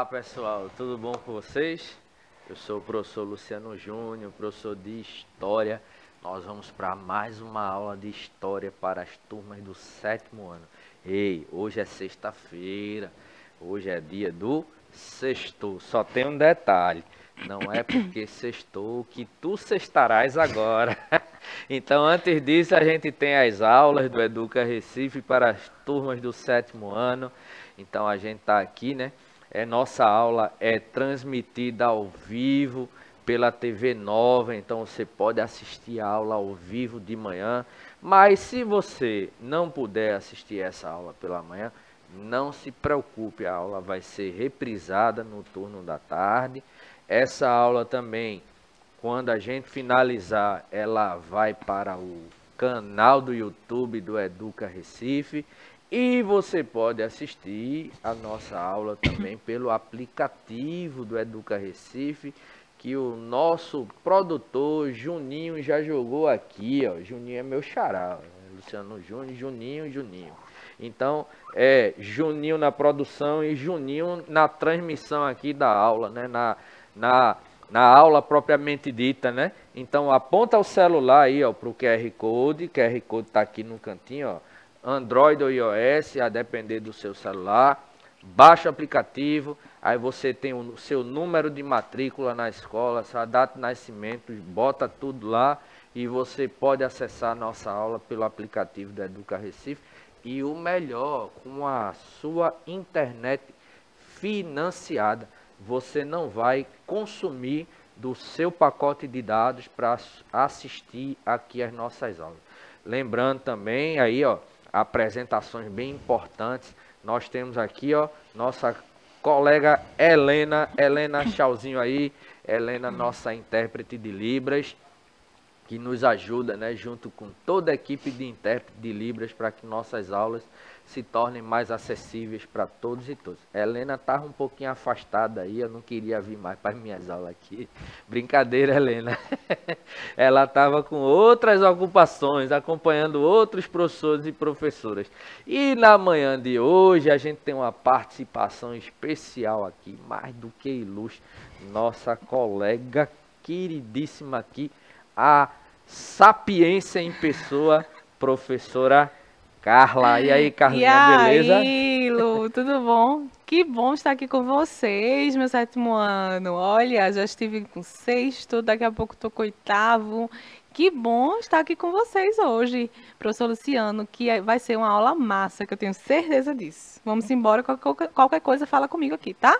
Olá pessoal, tudo bom com vocês? Eu sou o professor Luciano Júnior, professor de História. Nós vamos para mais uma aula de História para as turmas do 7º ano. Ei, hoje é sexta-feira, hoje é dia do sextou. Só tem um detalhe, não é porque sextou que tu sextarás agora. Então, antes disso, a gente tem as aulas do Educa Recife para as turmas do 7º ano. Então, a gente está aqui, né? Nossa aula é transmitida ao vivo pela TV Nova, então você pode assistir a aula ao vivo de manhã. Mas se você não puder assistir essa aula pela manhã, não se preocupe, a aula vai ser reprisada no turno da tarde. Essa aula também, quando a gente finalizar, ela vai para o canal do YouTube do Educa Recife. E você pode assistir a nossa aula também pelo aplicativo do Educa Recife, que o nosso produtor Juninho já jogou aqui, ó. Juninho é meu xará, Luciano Júnior, Juninho. Então, Juninho na produção e Juninho na transmissão aqui da aula, né? Na aula propriamente dita, né? Então, aponta o celular aí, ó, para o QR Code está aqui no cantinho, ó. Android ou iOS, a depender do seu celular, baixa o aplicativo, aí você tem o seu número de matrícula na escola, sua data de nascimento, bota tudo lá e você pode acessar a nossa aula pelo aplicativo do Educa Recife e o melhor, com a sua internet financiada, você não vai consumir do seu pacote de dados para assistir aqui as nossas aulas. Lembrando também aí, ó, apresentações bem importantes. Nós temos aqui, ó, nossa colega Helena Tchauzinho aí, Helena, nossa intérprete de Libras, que nos ajuda, né, junto com toda a equipe de intérprete de Libras, para que nossas aulas se tornem mais acessíveis para todos e todas. Helena estava um pouquinho afastada aí, eu não queria vir mais para as minhas aulas aqui. Brincadeira, Helena. Ela estava com outras ocupações, acompanhando outros professores e professoras. E na manhã de hoje a gente tem uma participação especial aqui, mais do que ilustre, nossa colega queridíssima aqui, a sapiência em pessoa, professora Carla. E aí, Carlinha, beleza? E aí, Lu, tudo bom? Que bom estar aqui com vocês, meu 7º ano. Olha, já estive com o 6º, daqui a pouco estou com o 8º. Que bom estar aqui com vocês hoje, professor Luciano, que vai ser uma aula massa, que eu tenho certeza disso. Vamos embora, qualquer coisa fala comigo aqui, tá?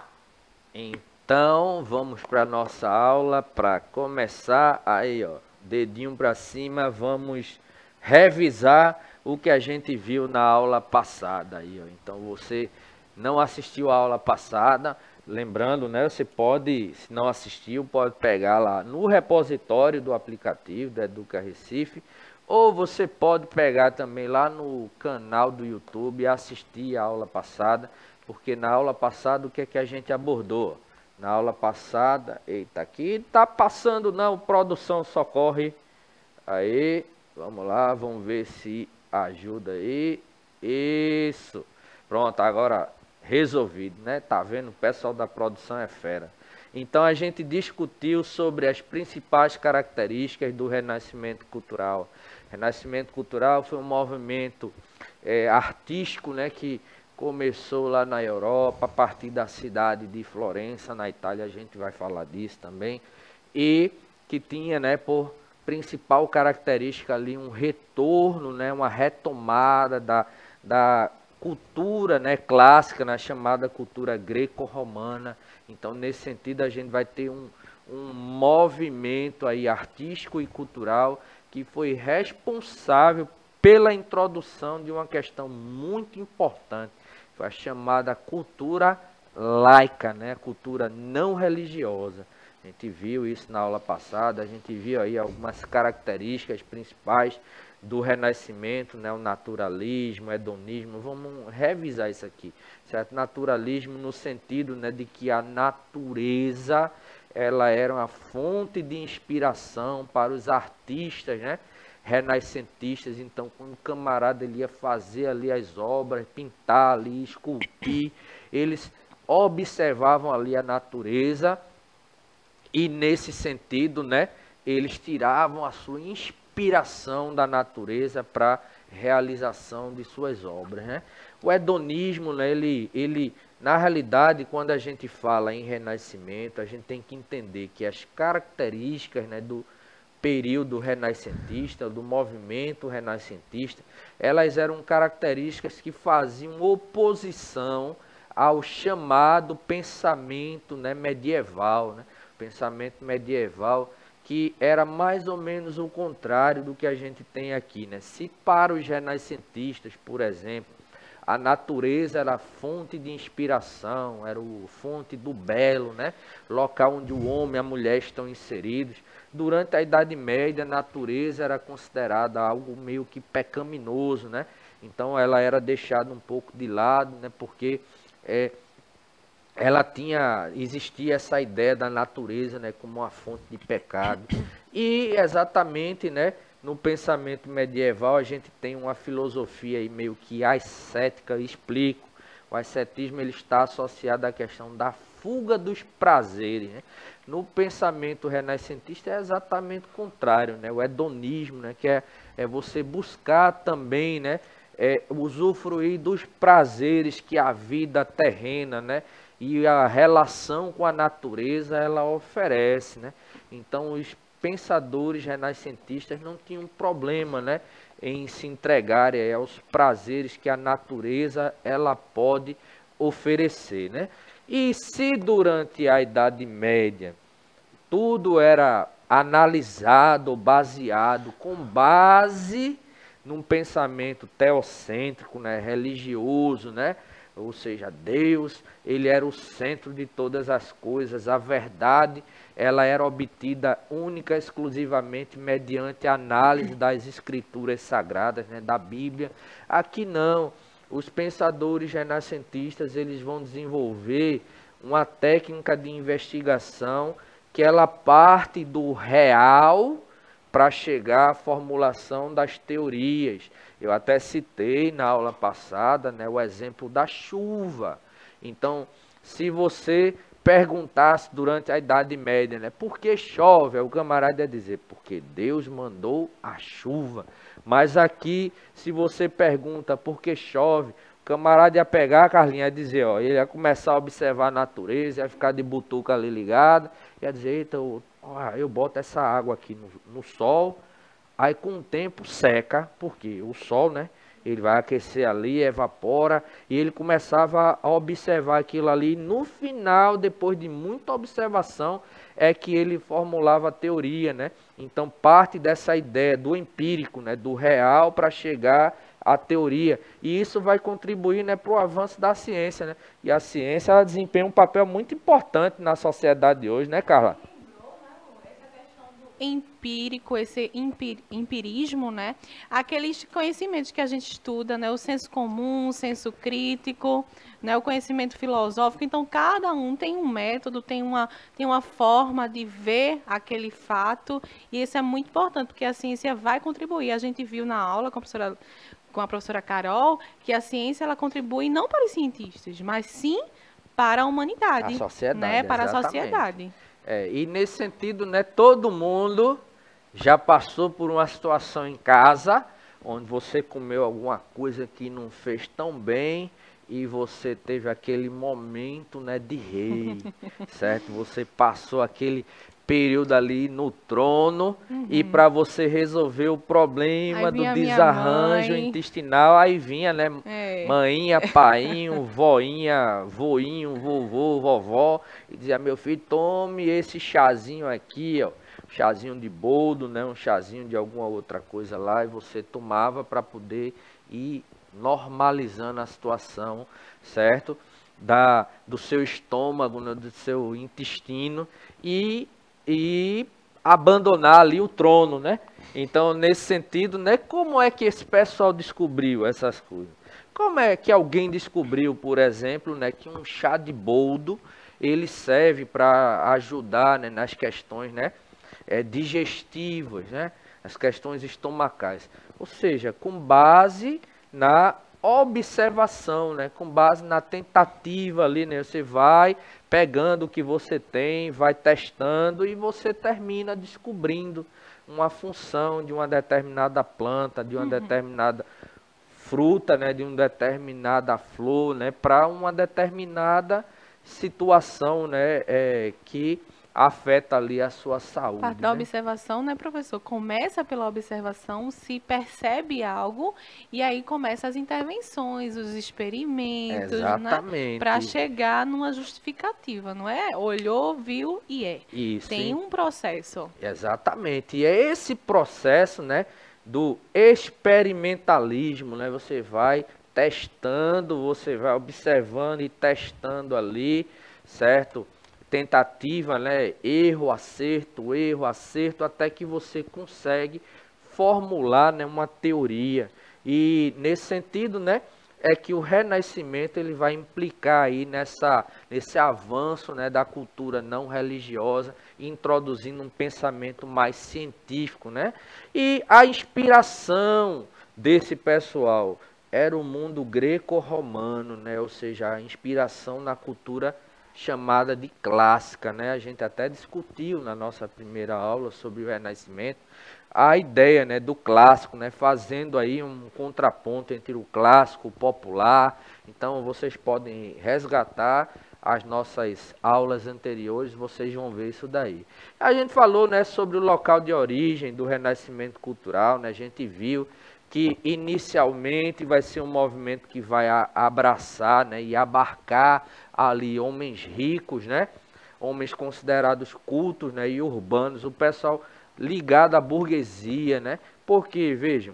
Então, vamos para a nossa aula. Para começar, aí, ó, dedinho para cima, vamos revisar o que a gente viu na aula passada aí, ó. Então, você não assistiu a aula passada, lembrando, né, você pode, se não assistiu, pode pegar lá no repositório do aplicativo da Educa Recife, ou você pode pegar também lá no canal do YouTube e assistir a aula passada, porque na aula passada o que é que a gente abordou? Na aula passada, eita, aqui tá passando não, produção socorre. Aí, vamos lá, vamos ver se ajuda aí. Isso. Pronto, agora resolvido, né? Tá vendo? O pessoal da produção é fera. Então a gente discutiu sobre as principais características do Renascimento Cultural. Renascimento Cultural foi um movimento artístico, né, que começou lá na Europa, a partir da cidade de Florença, na Itália, a gente vai falar disso também, e que tinha, né, por principal característica ali um retorno, né, uma retomada da cultura, né, clássica, na chamada cultura greco-romana. Então, nesse sentido, a gente vai ter um movimento aí artístico e cultural que foi responsável pela introdução de uma questão muito importante, foi a chamada cultura laica, né, cultura não religiosa. A gente viu isso na aula passada, a gente viu aí algumas características principais do Renascimento, né, o naturalismo, o hedonismo. Vamos revisar isso aqui, certo? Naturalismo no sentido, né, de que a natureza ela era uma fonte de inspiração para os artistas, né, renascentistas. Então, quando o camarada ele ia fazer ali as obras, pintar ali, esculpir, eles observavam ali a natureza e nesse sentido, né, eles tiravam a sua inspiração da natureza para realização de suas obras, né? O hedonismo, né, ele na realidade, quando a gente fala em renascimento, a gente tem que entender que as características, né, do período renascentista, do movimento renascentista, elas eram características que faziam oposição ao chamado pensamento, né, medieval, né? Pensamento medieval, que era mais ou menos o contrário do que a gente tem aqui, né? Se para os renascentistas, por exemplo, a natureza era a fonte de inspiração, era o fonte do belo, né? Local onde o homem e a mulher estão inseridos. Durante a Idade Média, a natureza era considerada algo meio que pecaminoso, né? Então ela era deixada um pouco de lado, né? Porque existia essa ideia da natureza, né, como uma fonte de pecado. E exatamente, né, no pensamento medieval a gente tem uma filosofia aí meio que ascética, explico. O ascetismo ele está associado à questão da fuga dos prazeres, né? No pensamento renascentista é exatamente o contrário, né? O hedonismo, né, que é você buscar também, né, usufruir dos prazeres que a vida terrena, né, e a relação com a natureza ela oferece, né? Então os pensadores renascentistas não tinham problema, né, em se entregarem aos prazeres que a natureza ela pode oferecer, né? E se durante a Idade Média tudo era analisado, baseado com base num pensamento teocêntrico, né, religioso, né? Ou seja, Deus, ele era o centro de todas as coisas, a verdade, ela era obtida única e exclusivamente mediante a análise das escrituras sagradas, né, da Bíblia. Aqui não, os pensadores renascentistas, eles vão desenvolver uma técnica de investigação que ela parte do real para chegar à formulação das teorias. Eu até citei na aula passada, né, o exemplo da chuva. Então, se você perguntasse durante a Idade Média, né, por que chove? O camarada ia dizer, porque Deus mandou a chuva. Mas aqui, se você pergunta por que chove, o camarada ia pegar, Carlinhos, ia dizer, ó, ele ia começar a observar a natureza, ia ficar de butuca ali ligado, ia dizer, eita, eu boto essa água aqui no sol, aí com o tempo seca, porque o sol, né, ele vai aquecer ali, evapora, e ele começava a observar aquilo ali, e no final, depois de muita observação, é que ele formulava a teoria, né? Então parte dessa ideia do empírico, né, do real para chegar à teoria, e isso vai contribuir, né, para o avanço da ciência, né? E a ciência ela desempenha um papel muito importante na sociedade de hoje, né, Carla? Empírico, esse empirismo, né? Aqueles conhecimentos que a gente estuda, né? O senso comum, o senso crítico, né? O conhecimento filosófico. Então, cada um tem um método, tem uma forma de ver aquele fato, e isso é muito importante, porque a ciência vai contribuir. A gente viu na aula com a professora Carol, que a ciência ela contribui não para os cientistas, mas sim para a humanidade, A sociedade, né? Para exatamente. a sociedade. E nesse sentido, né, todo mundo já passou por uma situação em casa, onde você comeu alguma coisa que não fez tão bem e você teve aquele momento, né, de rei, certo? Você passou aquele período ali no trono e para você resolver o problema do desarranjo intestinal, aí vinha, né, mainha, painho, voinha, voinho, vovô, vovó, e dizia, meu filho, tome esse chazinho aqui, ó, chazinho de boldo, né, um chazinho de alguma outra coisa lá, e você tomava para poder ir normalizando a situação, certo? Do seu estômago, né, do seu intestino, e abandonar ali o trono, né? Então, nesse sentido, né, como é que esse pessoal descobriu essas coisas? Como é que alguém descobriu, por exemplo, né, que um chá de boldo, ele serve para ajudar, né, nas questões, né, digestivas, né, as questões estomacais. Ou seja, com base na observação, né? Com base na tentativa ali, né? Você vai pegando o que você tem, vai testando e você termina descobrindo uma função de uma determinada planta, de uma determinada fruta, né? De uma determinada flor, né? Para uma determinada situação, né? Que afeta ali a sua saúde, Parte da né? observação, né, professor? Começa pela observação, se percebe algo e aí começa as intervenções, os experimentos, né, para Exatamente. chegar numa justificativa, não é? Olhou, viu e é. Isso. Tem um processo. Exatamente. E é esse processo, né, do experimentalismo, né? Você vai testando, você vai observando e testando ali, certo? Tentativa, né? Erro, acerto, até que você consegue formular, né, uma teoria. E nesse sentido, né, é que o Renascimento ele vai implicar aí nesse avanço, né, da cultura não religiosa, introduzindo um pensamento mais científico, né? E a inspiração desse pessoal era o mundo greco-romano, né? Ou seja, a inspiração na cultura chamada de clássica, né? A gente até discutiu na nossa primeira aula sobre o Renascimento a ideia, né, do clássico, né, fazendo aí um contraponto entre o clássico, o popular. Então vocês podem resgatar as nossas aulas anteriores, vocês vão ver isso daí. A gente falou, né, sobre o local de origem do Renascimento cultural, né? A gente viu que inicialmente vai ser um movimento que vai abraçar, né, e abarcar ali homens ricos, né, homens considerados cultos, né, e urbanos, o pessoal ligado à burguesia, né, porque, vejam,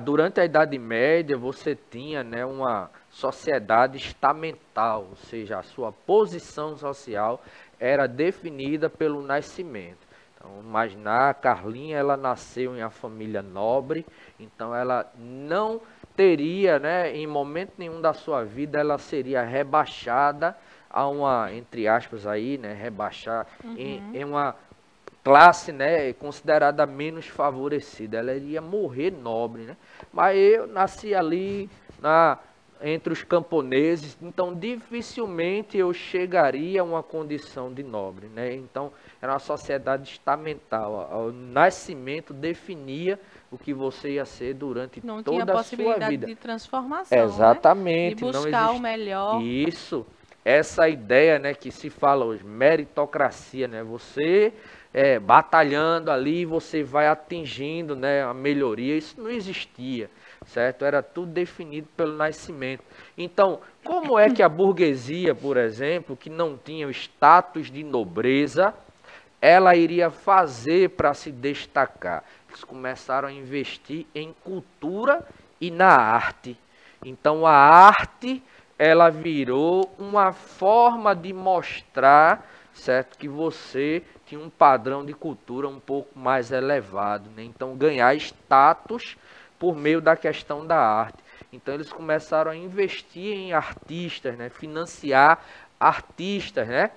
durante a Idade Média você tinha, né, uma sociedade estamental, ou seja, a sua posição social era definida pelo nascimento. Então, imaginar, a Carlinha, ela nasceu em uma família nobre, então ela não teria, né, em momento nenhum da sua vida, ela seria rebaixada a uma, entre aspas aí, né, rebaixar em uma classe, né, considerada menos favorecida. Ela iria morrer nobre, né? Mas eu nasci ali entre os camponeses, então dificilmente eu chegaria a uma condição de nobre, né? Então era uma sociedade estamental. O nascimento definia o que você ia ser durante Não tinha toda a sua possibilidade vida. de transformação, né? De Exatamente, não buscar o existe melhor. isso. Essa ideia, né, que se fala hoje, meritocracia, né? Você batalhando ali, você vai atingindo, né, a melhoria. Isso não existia, certo? Era tudo definido pelo nascimento. Então, como é que a burguesia, por exemplo, que não tinha o status de nobreza, ela iria fazer para se destacar? Eles começaram a investir em cultura e na arte. Então, a arte, ela virou uma forma de mostrar, certo, que você tinha um padrão de cultura um pouco mais elevado, né? Então, ganhar status por meio da questão da arte. Então, eles começaram a investir em artistas, né? Financiar artistas, né?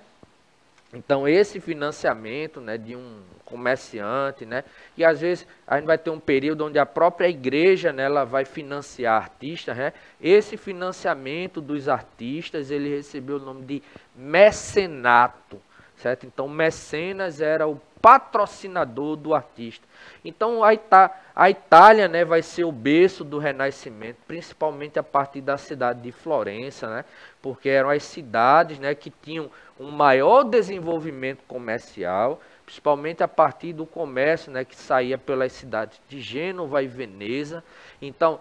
Então, esse financiamento, né, de um comerciante, né, e às vezes a gente vai ter um período onde a própria igreja, né, ela vai financiar artistas, né? Esse financiamento dos artistas, ele recebeu o nome de mecenato, certo? Então, mecenas era o patrocinador do artista. Então, a Itália, né, vai ser o berço do Renascimento, principalmente a partir da cidade de Florença, né, porque eram as cidades, né, que tinham um maior desenvolvimento comercial, principalmente a partir do comércio, né, que saía pelas cidades de Gênova e Veneza. Então,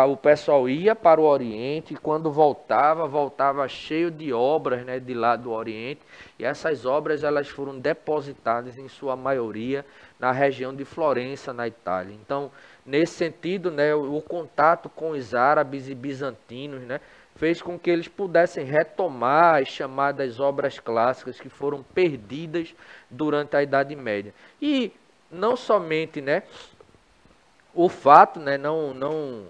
o pessoal ia para o Oriente e quando voltava cheio de obras, né, de lá do Oriente. E essas obras elas foram depositadas, em sua maioria, na região de Florença, na Itália. Então, nesse sentido, né, o contato com os árabes e bizantinos, né, fez com que eles pudessem retomar as chamadas obras clássicas que foram perdidas durante a Idade Média. E não somente, né, o fato, né, não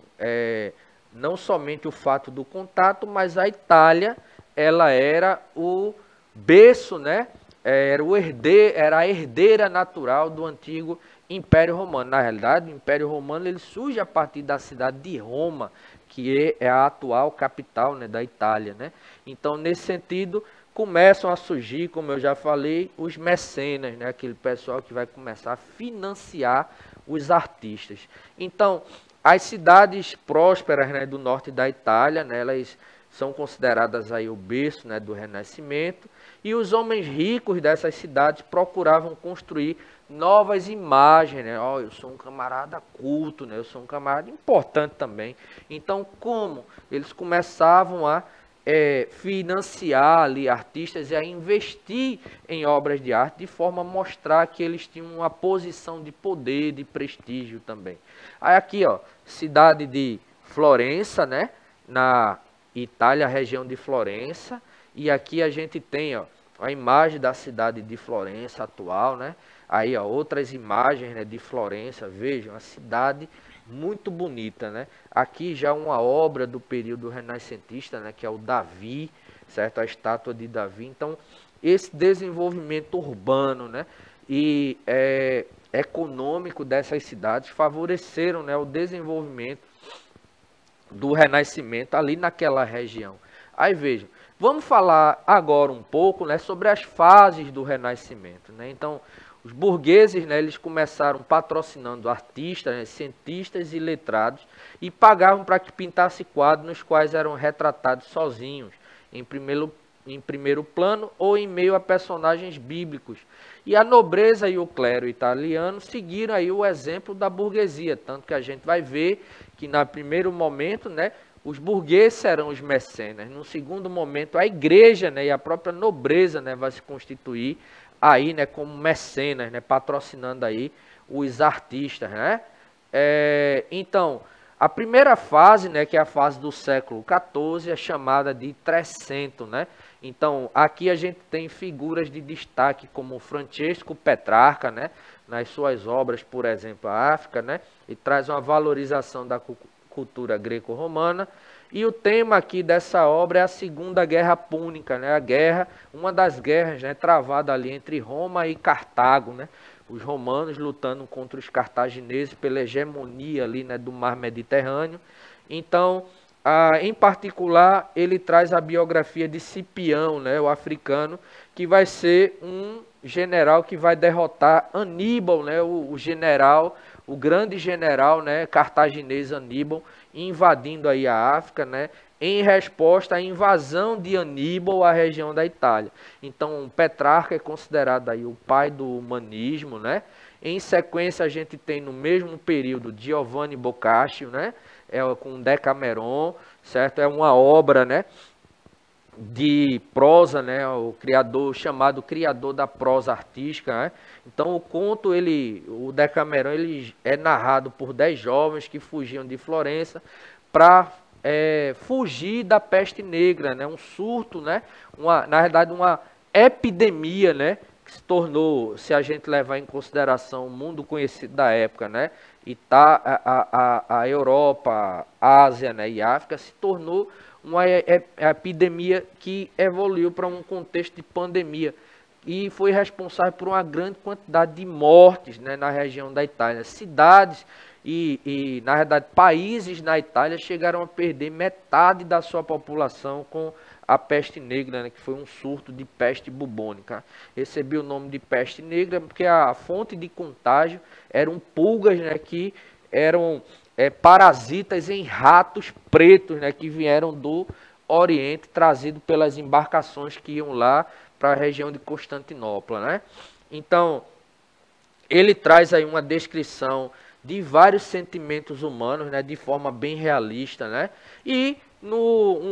somente o fato do contato, mas a Itália, ela era o berço, né, era a herdeira natural do antigo Império Romano. Na realidade, o Império Romano ele surge a partir da cidade de Roma, que é a atual capital, né, da Itália, né? Então, nesse sentido, começam a surgir, como eu já falei, os mecenas, né, aquele pessoal que vai começar a financiar os artistas. Então, as cidades prósperas, né, do norte da Itália, né, elas são consideradas aí o berço, né, do Renascimento, e os homens ricos dessas cidades procuravam construir novas imagens, né? Oh, eu sou um camarada culto, né? Eu sou um camarada importante também. Então, como eles começavam a financiar ali artistas e a investir em obras de arte de forma a mostrar que eles tinham uma posição de poder, de prestígio também. Aí aqui, ó, cidade de Florença, né? Na Itália, região de Florença, e aqui a gente tem, ó, a imagem da cidade de Florença atual, né? Aí, ó, outras imagens, né, de Florença, vejam, a cidade muito bonita, né? Aqui já uma obra do período renascentista, né, que é o Davi, certo? A estátua de Davi. Então, esse desenvolvimento urbano, né, e econômico dessas cidades favoreceram, né, o desenvolvimento do Renascimento ali naquela região. Aí vejam, vamos falar agora um pouco, né, sobre as fases do Renascimento, né? Então, os burgueses, né, eles começaram patrocinando artistas, né, cientistas e letrados e pagavam para que pintasse quadros nos quais eram retratados sozinhos, em primeiro plano ou em meio a personagens bíblicos. E a nobreza e o clero italiano seguiram aí o exemplo da burguesia, tanto que a gente vai ver que no primeiro momento, né, os burgueses serão os mecenas. No segundo momento, a igreja, né, e a própria nobreza, né, vai se constituir aí, né, como mecenas, né, patrocinando aí os artistas, né? Então, a primeira fase, né, que é a fase do século XIV, é chamada de Trecento, né? Então, aqui a gente tem figuras de destaque como Francesco Petrarca, né, nas suas obras, por exemplo, a África, né, e traz uma valorização da cultura greco-romana. E o tema aqui dessa obra é a Segunda Guerra Púnica, né? A guerra, uma das guerras, né, travada ali entre Roma e Cartago, né? Os romanos lutando contra os cartagineses pela hegemonia ali, né, do mar Mediterrâneo. Então, em particular, ele traz a biografia de Cipião, né, o africano, que vai ser um general que vai derrotar Aníbal, né, o general, o grande general, né, cartaginês Aníbal, invadindo aí a África, né, em resposta à invasão de Aníbal à região da Itália. Então, Petrarca é considerado aí o pai do humanismo, né? Em sequência, a gente tem no mesmo período Giovanni Boccaccio, né, com Decameron, certo? É uma obra, né, de prosa, né, o criador chamado criador da prosa artística, né? Então o conto, o Decameron, ele é narrado por 10 jovens que fugiam de Florença para fugir da peste negra, né, um surto, né, na verdade uma epidemia, né, que se tornou, se a gente levar em consideração o mundo conhecido da época, né, e a Europa, a Ásia, né, e a África, se tornou uma epidemia que evoluiu para um contexto de pandemia e foi responsável por uma grande quantidade de mortes, né, na região da Itália. Cidades na verdade, países na Itália chegaram a perder metade da sua população com a peste negra, né, que foi um surto de peste bubônica. Recebeu o nome de peste negra porque a fonte de contágio eram pulgas, né, que eram parasitas em ratos pretos, né, que vieram do Oriente, trazido pelas embarcações que iam lá para a região de Constantinopla, né? Então, ele traz aí uma descrição de vários sentimentos humanos, né, de forma bem realista, né? E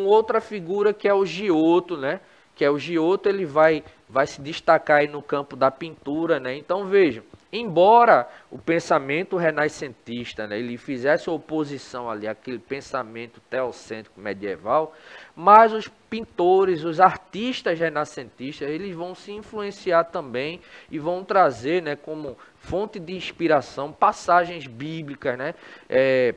outra figura que é o Giotto, né? Que é o Giotto, ele vai se destacar aí no campo da pintura, né? Então vejam, embora o pensamento renascentista, né, ele fizesse oposição ali àquele pensamento teocêntrico medieval, mas os pintores, os artistas renascentistas, eles vão se influenciar também e vão trazer, né, como fonte de inspiração passagens bíblicas, né,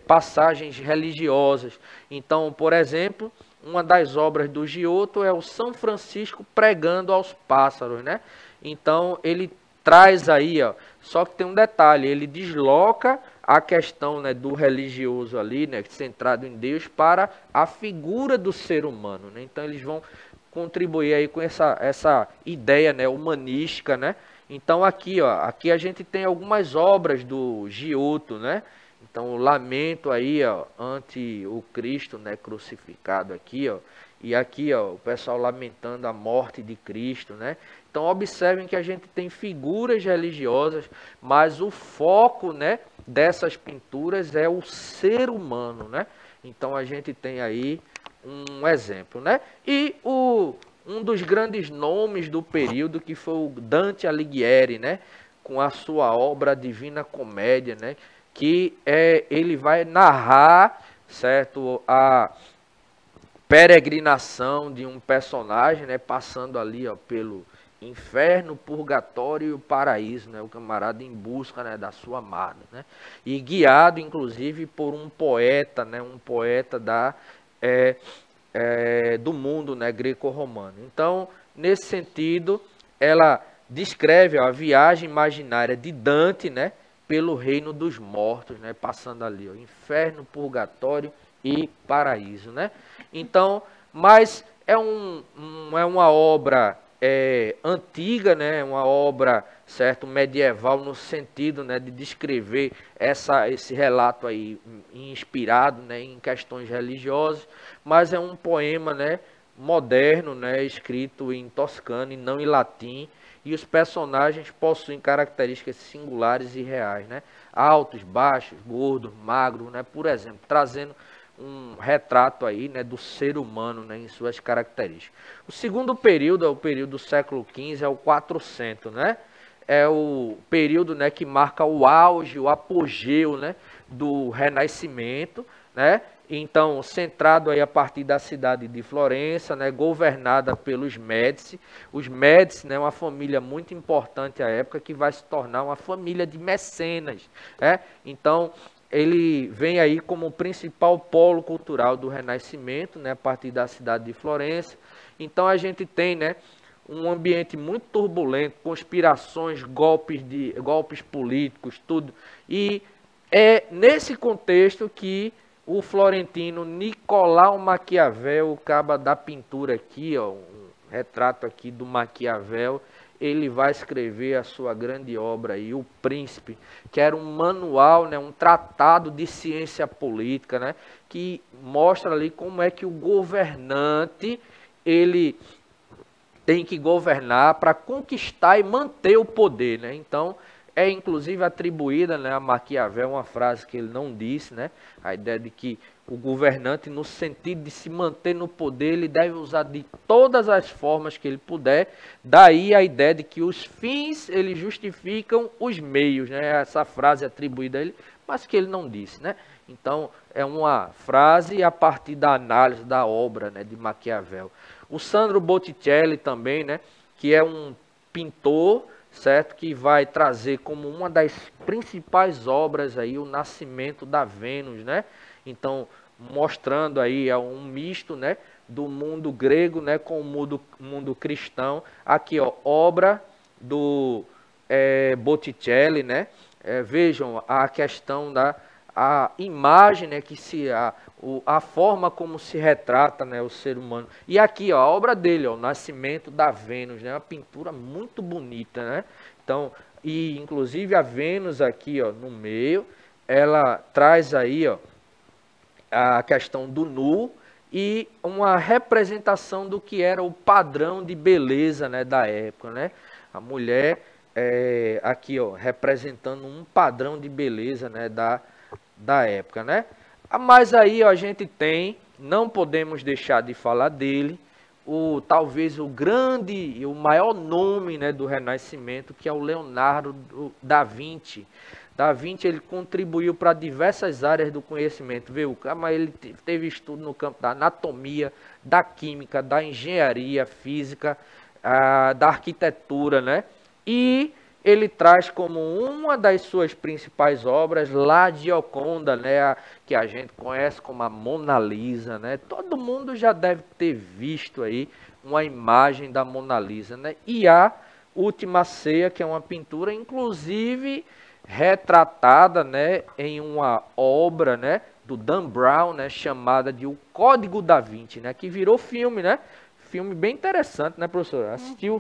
passagens religiosas. Então, por exemplo, uma das obras do Giotto é o São Francisco pregando aos pássaros, né? Então ele traz aí, ó, só que tem um detalhe, ele desloca a questão, né, do religioso ali, né, centrado em Deus, para a figura do ser humano, né? Então eles vão contribuir aí com essa ideia, né, humanística, né? Então aqui, ó, aqui a gente tem algumas obras do Giotto, né? Então o lamento aí, ó, ante o Cristo, né, crucificado aqui, ó. E aqui, ó, o pessoal lamentando a morte de Cristo, né? Então observem que a gente tem figuras religiosas, mas o foco, né, dessas pinturas é o ser humano, né? Então a gente tem aí um exemplo, né? E um dos grandes nomes do período, que foi o Dante Alighieri, né? Com a sua obra Divina Comédia, né? Que ele vai narrar, certo, a peregrinação de um personagem, né? Passando ali, ó, pelo inferno, purgatório e o paraíso, né? O camarada em busca, né, da sua amada, né? E guiado, inclusive, por um poeta, né? Um poeta do mundo, né, greco-romano. Então, nesse sentido, ela descreve, ó, a viagem imaginária de Dante, né, pelo reino dos mortos, né, passando ali, ó, inferno, purgatório e paraíso, né? Então, mas é uma obra antiga, né, uma obra, certo, medieval, no sentido, né, de descrever esse relato aí inspirado, né, em questões religiosas, mas é um poema, né, moderno, né, escrito em toscano e não em latim, e os personagens possuem características singulares e reais, né, altos, baixos, gordos, magros, né, por exemplo, trazendo um retrato aí, né, do ser humano, né, em suas características. O segundo período é o período do século XV, é o 400, né? É o período, né, que marca o auge, o apogeu, né, do Renascimento, né? Então, centrado aí a partir da cidade de Florença, né, governada pelos Médici. Os Médici, né, uma família muito importante à época, que vai se tornar uma família de mecenas, né? Então, ele vem aí como o principal polo cultural do Renascimento, né, a partir da cidade de Florença. Então a gente tem, né, um ambiente muito turbulento, conspirações, golpes políticos, tudo. E é nesse contexto que o florentino Nicolau Maquiavel, o caba da pintura aqui, ó, um retrato aqui do Maquiavel, ele vai escrever a sua grande obra aí, O Príncipe, que era um manual, né, um tratado de ciência política, né, que mostra ali como é que o governante ele tem que governar para conquistar e manter o poder, né? Então, é inclusive atribuída, né, a Maquiavel uma frase que ele não disse, né? A ideia de que o governante, no sentido de se manter no poder, ele deve usar de todas as formas que ele puder. Daí a ideia de que os fins, eles justificam os meios, né? Essa frase atribuída a ele, mas que ele não disse, né? Então, é uma frase a partir da análise da obra, né, de Maquiavel. O Sandro Botticelli também, né, que é um pintor, certo, que vai trazer como uma das principais obras aí o Nascimento da Vênus, né? Então, mostrando aí um misto, né, do mundo grego, né, com o mundo cristão. Aqui, ó, obra do Botticelli, né? Vejam a questão a imagem, né, a forma como se retrata, né, o ser humano. E aqui, ó, a obra dele, ó, O Nascimento da Vênus, né, uma pintura muito bonita, né? Então, e inclusive a Vênus aqui, ó, no meio, ela traz aí, ó, a questão do nu e uma representação do que era o padrão de beleza, né, da época, né? A mulher aqui, ó, representando um padrão de beleza, né, da época, né? Mas aí, ó, a gente tem, não podemos deixar de falar dele, talvez o grande e o maior nome, né, do Renascimento, que é o Leonardo da Vinci. Da Vinci, ele contribuiu para diversas áreas do conhecimento, viu? Mas ele teve estudo no campo da anatomia, da química, da engenharia física, da arquitetura, né? E ele traz como uma das suas principais obras La Gioconda, né, que a gente conhece como a Mona Lisa, né? Todo mundo já deve ter visto aí uma imagem da Mona Lisa, né? E há Última Ceia, que é uma pintura, inclusive retratada, né, em uma obra, né, do Dan Brown, né, chamada de O Código da Vinci, né, que virou filme, né? Filme bem interessante, né, professor? Assistiu?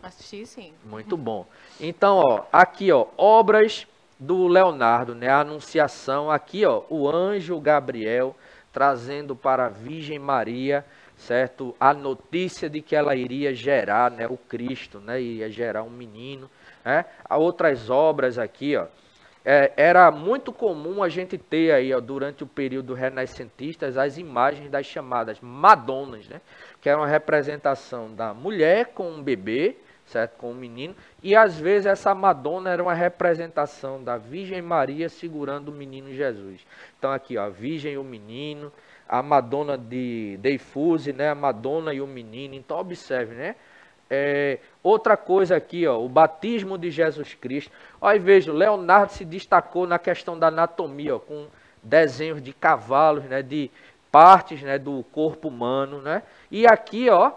Assisti, sim. Muito bom. Então, ó, aqui, ó, obras do Leonardo, né? A Anunciação, aqui, ó, o anjo Gabriel trazendo para a Virgem Maria, certo? A notícia de que ela iria gerar, né, o Cristo, né? Iria gerar um menino, né? Há outras obras aqui, ó. Era muito comum a gente ter aí, ó, durante o período renascentista, as imagens das chamadas Madonas, né? Que era uma representação da mulher com um bebê, certo? Com um menino. E às vezes essa Madonna era uma representação da Virgem Maria segurando o menino Jesus. Então aqui, ó, a Virgem e o menino, a Madonna de Deifusi, né? A Madonna e o menino. Então observe, né? Outra coisa aqui, ó, o batismo de Jesus Cristo. Aí veja, Leonardo se destacou na questão da anatomia, ó, com desenhos de cavalos, né, de partes, né, do corpo humano, né? E aqui, ó,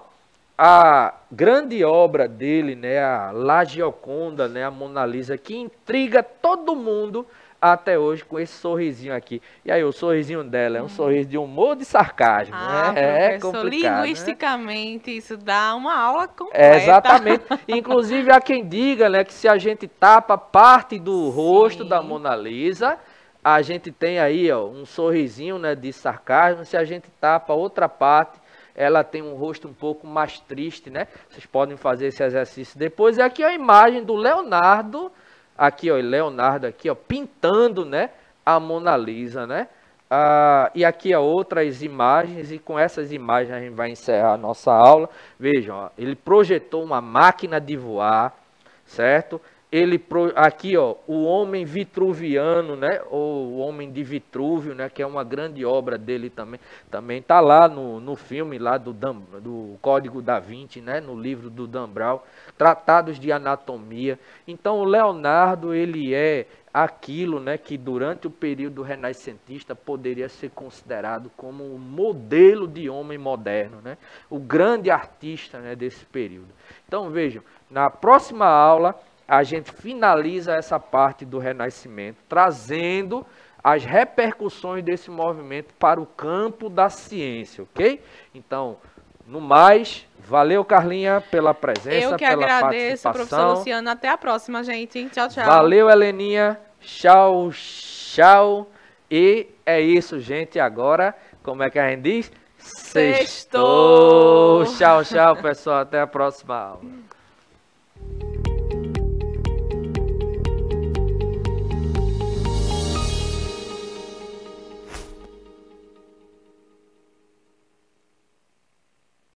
a grande obra dele, né, a La Gioconda, né, a Mona Lisa, que intriga todo mundo até hoje com esse sorrisinho aqui. E aí, o sorrisinho dela é um sorriso de humor ou de sarcasmo, né? É Professor, complicado, linguisticamente, né? Isso dá uma aula completa. Exatamente. Inclusive, há quem diga, né, que se a gente tapa parte do rosto da Mona Lisa, a gente tem aí, ó, um sorrisinho, né, de sarcasmo. Se a gente tapa outra parte, ela tem um rosto um pouco mais triste, né? Vocês podem fazer esse exercício depois. E aqui a imagem do Leonardo, aqui, ó, Leonardo aqui, ó, pintando, né, a Mona Lisa, né? E aqui, ó, outras imagens, e com essas imagens a gente vai encerrar a nossa aula. Vejam, ó, ele projetou uma máquina de voar, certo? Aqui, ó, o homem vitruviano, né? Ou o homem de Vitrúvio, né? Que é uma grande obra dele também. Também está lá no filme lá do Código da Vinci, né? No livro do Dan Brown, tratados de anatomia. Então, o Leonardo, ele é aquilo, né, que durante o período renascentista poderia ser considerado como um modelo de homem moderno, né? O grande artista, né, desse período. Então, vejam, na próxima aula a gente finaliza essa parte do Renascimento, trazendo as repercussões desse movimento para o campo da ciência, ok? Então, no mais, valeu, Carlinha, pela presença, Eu que pela agradeço, participação. professor Luciano. Até a próxima, gente. Tchau, tchau. Valeu, Heleninha. Tchau, tchau. E é isso, gente. Agora, como é que a gente diz? Sextou. Tchau, tchau, pessoal. Até a próxima aula.